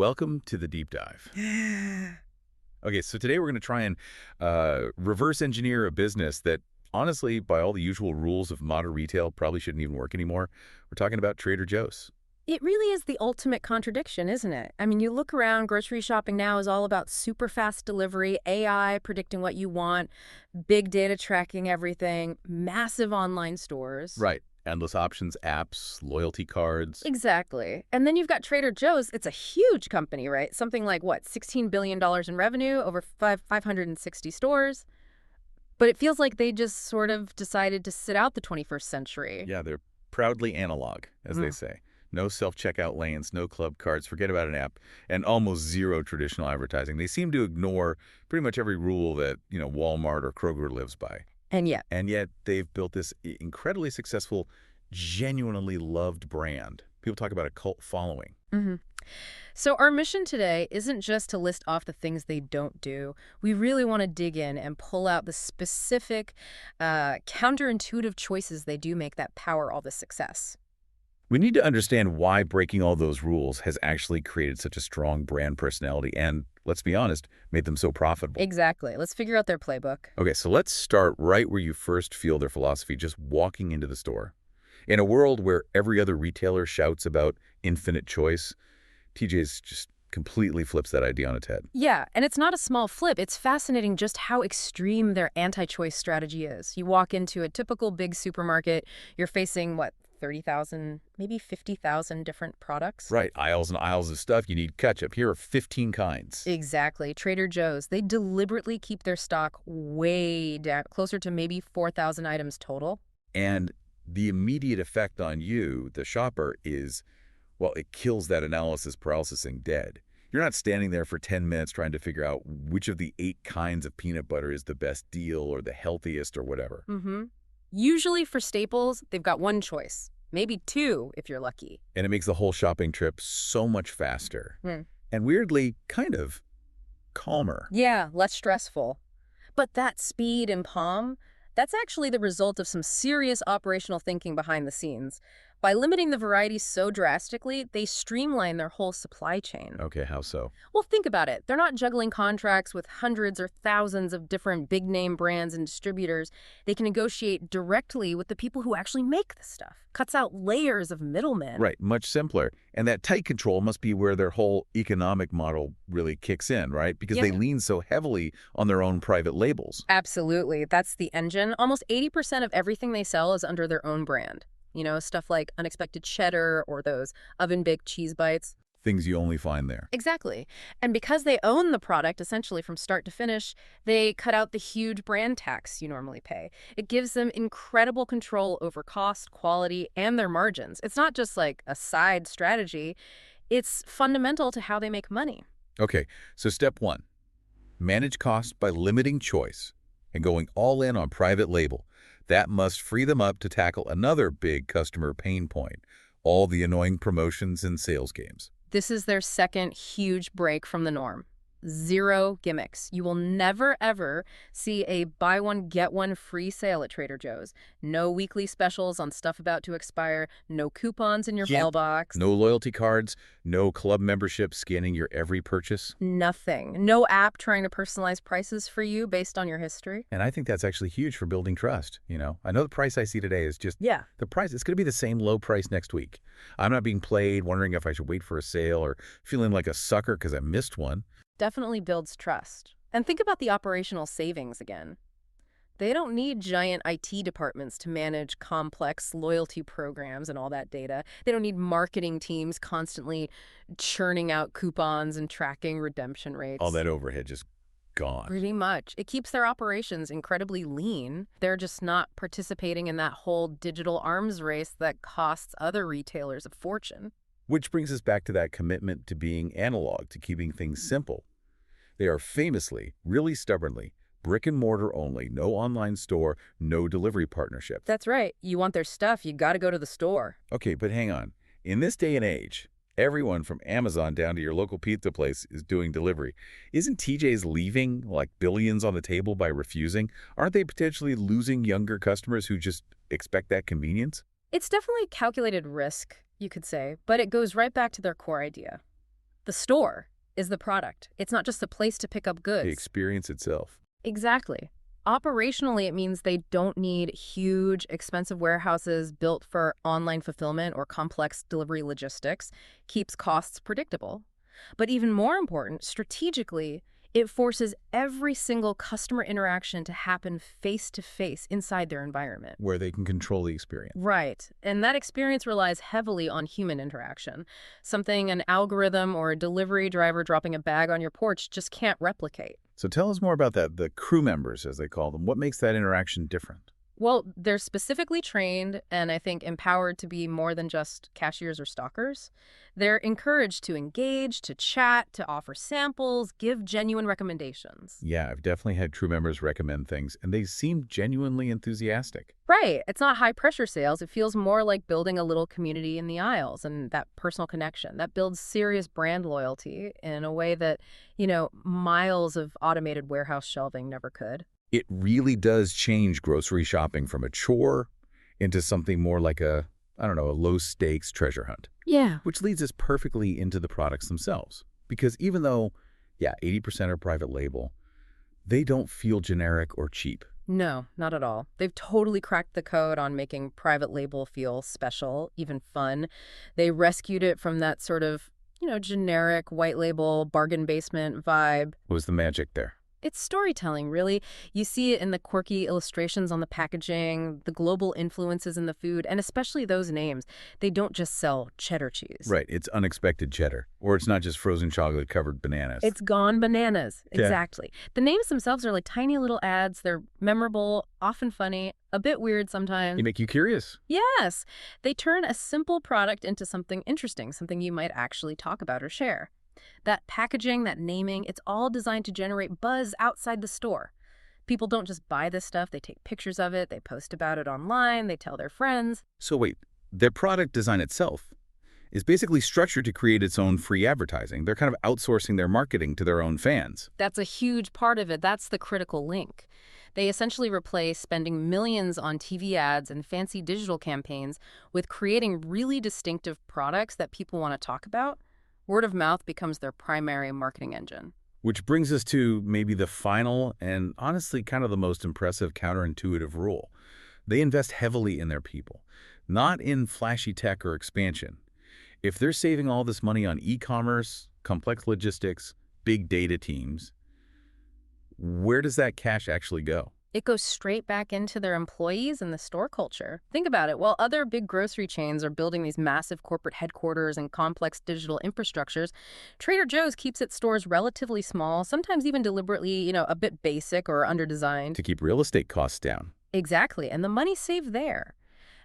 welcome to the Deep Dive. Okay, so today we're going to try and reverse engineer a business that, honestly, by all the usual rules of modern retail, probably shouldn't even work anymore. We're talking about Trader Joe's. It really is the ultimate contradiction, isn't it? I mean, you look around, grocery shopping now is all about super fast delivery, AI predicting what you want, big data tracking everything, massive online stores. Right. Endless options, apps, loyalty cards. Exactly. And then you've got Trader Joe's. It's a huge company, right? Something like, what, $16 billion in revenue, over 560 stores. But it feels like they just sort of decided to sit out the 21st century. Yeah, they're proudly analog, as they say. No self-checkout lanes, no club cards, forget about an app, and almost zero traditional advertising. They seem to ignore pretty much every rule that, Walmart or Kroger lives by. And yet, they've built this incredibly successful, genuinely loved brand. People talk about a cult following. So our mission today isn't just to list off the things they don't do. We really want to dig in and pull out the specific, counterintuitive choices they do make that power all this success. We need to understand why breaking all those rules has actually created such a strong brand personality and, let's be honest, made them so profitable. Exactly. Let's figure out their playbook. Okay, so let's start right where you first feel their philosophy, just walking into the store. In a world where every other retailer shouts about infinite choice, TJ's just completely flips that idea on its head. Yeah, and it's not a small flip. It's fascinating just how extreme their anti-choice strategy is. You walk into a typical big supermarket, you're facing, 30,000, maybe 50,000 different products? Right, aisles and aisles of stuff. You need ketchup. Here are 15 kinds. Exactly. Trader Joe's, they deliberately keep their stock way down, closer to maybe 4,000 items total. And the immediate effect on you, the shopper, is, well, it kills that analysis paralysis thing dead. You're not standing there for 10 minutes trying to figure out which of the 8 kinds of peanut butter is the best deal or the healthiest or whatever. Usually for staples, they've got one choice, maybe 2 if you're lucky. And it makes the whole shopping trip so much faster. And weirdly, kind of calmer. Yeah, less stressful. But that speed and calm, that's actually the result of some serious operational thinking behind the scenes. By limiting the variety so drastically, they streamline their whole supply chain. Okay, how so? Well, think about it. They're not juggling contracts with hundreds or thousands of different big-name brands and distributors. They can negotiate directly with the people who actually make the stuff. Cuts out layers of middlemen. Right, much simpler. And that tight control must be where their whole economic model really kicks in, right? Because they lean so heavily on their own private labels. Absolutely. That's the engine. Almost 80% of everything they sell is under their own brand. Stuff like unexpected cheddar or those oven-baked cheese bites. Things you only find there. Exactly. And because they own the product essentially from start to finish, they cut out the huge brand tax you normally pay. It gives them incredible control over cost, quality, and their margins. It's not just like a side strategy. It's fundamental to how they make money. Okay, so step 1, manage cost by limiting choice and going all in on private label. That must free them up to tackle another big customer pain point, all the annoying promotions and sales games. This is their second huge break from the norm. 0 gimmicks. You will never, ever see a buy one, get one free sale at Trader Joe's. No weekly specials on stuff about to expire. No coupons in your mailbox. No loyalty cards. No club membership scanning your every purchase. Nothing. No app trying to personalize prices for you based on your history. And I think that's actually huge for building trust. I know the price I see today is just the price. It's going to be the same low price next week. I'm not being played, wondering if I should wait for a sale or feeling like a sucker because I missed one. Definitely builds trust. And think about the operational savings again. They don't need giant IT departments to manage complex loyalty programs and all that data. They don't need marketing teams constantly churning out coupons and tracking redemption rates. All that overhead just gone. Pretty much. It keeps their operations incredibly lean. They're just not participating in that whole digital arms race that costs other retailers a fortune. Which brings us back to that commitment to being analog, to keeping things simple. They are famously, really stubbornly, brick and mortar only, no online store, no delivery partnership. That's right. You want their stuff, you got to go to the store. Okay, but hang on. In this day and age, everyone from Amazon down to your local pizza place is doing delivery. Isn't TJ's leaving like billions on the table by refusing? Aren't they potentially losing younger customers who just expect that convenience? It's definitely calculated risk, you could say, but it goes right back to their core idea. The store is the product. It's not just a place to pick up The goods. experience itself. Exactly. Operationally, it means they don't need huge, expensive warehouses built for online fulfillment or complex delivery logistics, keeps costs predictable. But even more important, strategically, it forces every single customer interaction to happen face-to-face inside their environment. Where they can control the experience. Right. And that experience relies heavily on human interaction, something an algorithm or a delivery driver dropping a bag on your porch just can't replicate. So tell us more about that, the crew members, as they call them. What makes that interaction different? Well, they're specifically trained and I think empowered to be more than just cashiers or stockers. They're encouraged to engage, to chat, to offer samples, give genuine recommendations. Yeah, I've definitely had crew members recommend things, and they seem genuinely enthusiastic. Right. It's not high pressure sales. It feels more like building a little community in the aisles and that personal connection. That builds serious brand loyalty in a way that, miles of automated warehouse shelving never could. It really does change grocery shopping from a chore into something more like a low-stakes treasure hunt. Yeah. Which leads us perfectly into the products themselves. Because even though, 80% are private label, they don't feel generic or cheap. No, not at all. They've totally cracked the code on making private label feel special, even fun. They rescued it from that sort of, generic white label bargain basement vibe. What was the magic there? It's storytelling, really. You see it in the quirky illustrations on the packaging, the global influences in the food, and especially those names. They don't just sell cheddar cheese. Right, it's unexpected cheddar. Or it's not just frozen chocolate-covered bananas. It's gone bananas. Yeah. Exactly. The names themselves are like tiny little ads. They're memorable, often funny, a bit weird sometimes. They make you curious. Yes. They turn a simple product into something interesting, something you might actually talk about or share. That packaging, that naming, it's all designed to generate buzz outside the store. People don't just buy this stuff, they take pictures of it, they post about it online, they tell their friends. So wait, their product design itself is basically structured to create its own free advertising. They're kind of outsourcing their marketing to their own fans. That's a huge part of it. That's the critical link. They essentially replace spending millions on TV ads and fancy digital campaigns with creating really distinctive products that people want to talk about. Word of mouth becomes their primary marketing engine. Which brings us to maybe the final and honestly kind of the most impressive counterintuitive rule. They invest heavily in their people, not in flashy tech or expansion. If they're saving all this money on e-commerce, complex logistics, big data teams, where does that cash actually go? It goes straight back into their employees and the store culture. Think about it. While other big grocery chains are building these massive corporate headquarters and complex digital infrastructures, Trader Joe's keeps its stores relatively small, sometimes even deliberately, a bit basic or underdesigned. To keep real estate costs down. Exactly. And the money saved there,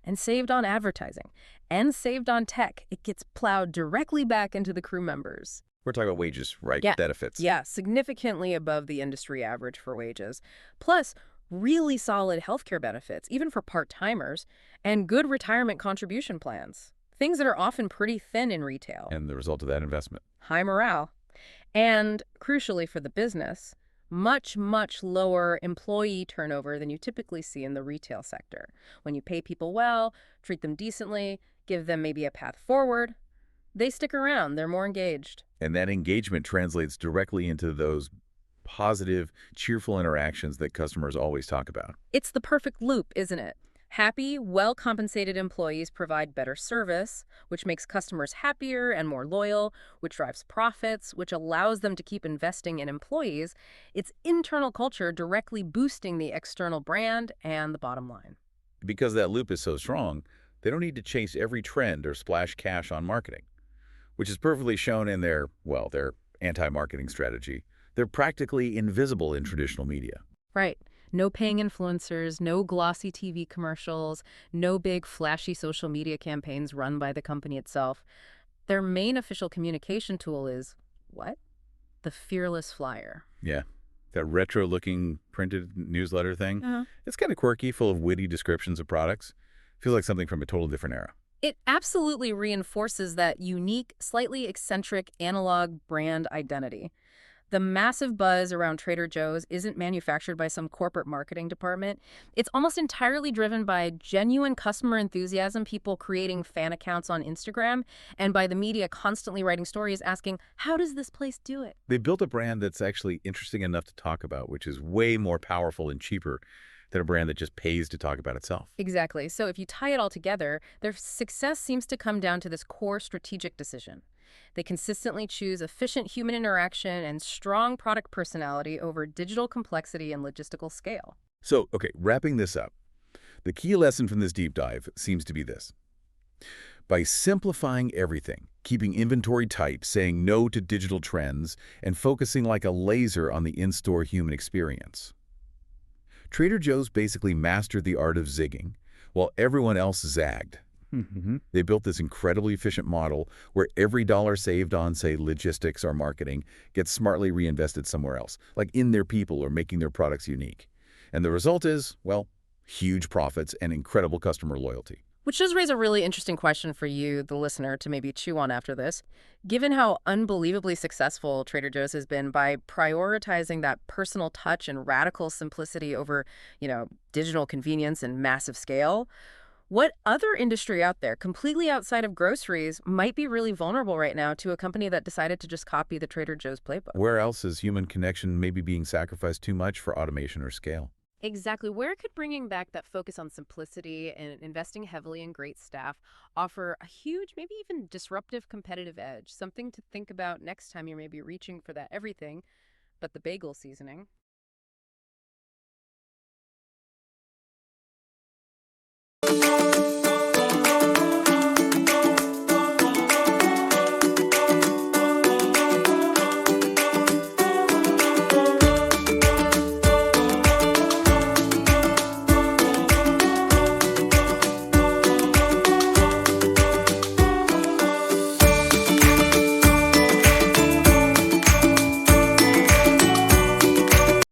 and saved on advertising, and saved on tech, it gets plowed directly back into the crew members. We're talking about wages, right? Yeah. Benefits. Yeah, significantly above the industry average for wages. Plus, really solid healthcare benefits, even for part-timers, and good retirement contribution plans. Things that are often pretty thin in retail. And the result of that investment. High morale. And, crucially for the business, much, much lower employee turnover than you typically see in the retail sector. When you pay people well, treat them decently, give them maybe a path forward, they stick around, they're more engaged. And that engagement translates directly into those positive, cheerful interactions that customers always talk about. It's the perfect loop, isn't it? Happy, well-compensated employees provide better service, which makes customers happier and more loyal, which drives profits, which allows them to keep investing in employees. It's internal culture directly boosting the external brand and the bottom line. Because that loop is so strong, they don't need to chase every trend or splash cash on marketing, which is perfectly shown in their anti-marketing strategy. They're practically invisible in traditional media. Right. No paying influencers, no glossy TV commercials, no big flashy social media campaigns run by the company itself. Their main official communication tool is, what? The Fearless Flyer. Yeah. That retro-looking printed newsletter thing. Uh-huh. It's kind of quirky, full of witty descriptions of products. Feels like something from a total different era. It absolutely reinforces that unique, slightly eccentric analog brand identity. The massive buzz around Trader Joe's isn't manufactured by some corporate marketing department. It's almost entirely driven by genuine customer enthusiasm, people creating fan accounts on Instagram, and by the media constantly writing stories asking, how does this place do it? They built a brand that's actually interesting enough to talk about, which is way more powerful and cheaper than a brand that just pays to talk about itself. Exactly. So if you tie it all together, their success seems to come down to this core strategic decision. They consistently choose efficient human interaction and strong product personality over digital complexity and logistical scale. So, okay, wrapping this up, the key lesson from this deep dive seems to be this. By simplifying everything, keeping inventory tight, saying no to digital trends, and focusing like a laser on the in-store human experience, Trader Joe's basically mastered the art of zigging, while everyone else zagged. They built this incredibly efficient model where every dollar saved on, say, logistics or marketing gets smartly reinvested somewhere else, like in their people or making their products unique. And the result is, well, huge profits and incredible customer loyalty. Which does raise a really interesting question for you, the listener, to maybe chew on after this. Given how unbelievably successful Trader Joe's has been by prioritizing that personal touch and radical simplicity over, digital convenience and massive scale, what other industry out there, completely outside of groceries, might be really vulnerable right now to a company that decided to just copy the Trader Joe's playbook? Where else is human connection maybe being sacrificed too much for automation or scale? Exactly. Where could bringing back that focus on simplicity and investing heavily in great staff offer a huge, maybe even disruptive competitive edge? Something to think about next time you're maybe reaching for that everything but the bagel seasoning.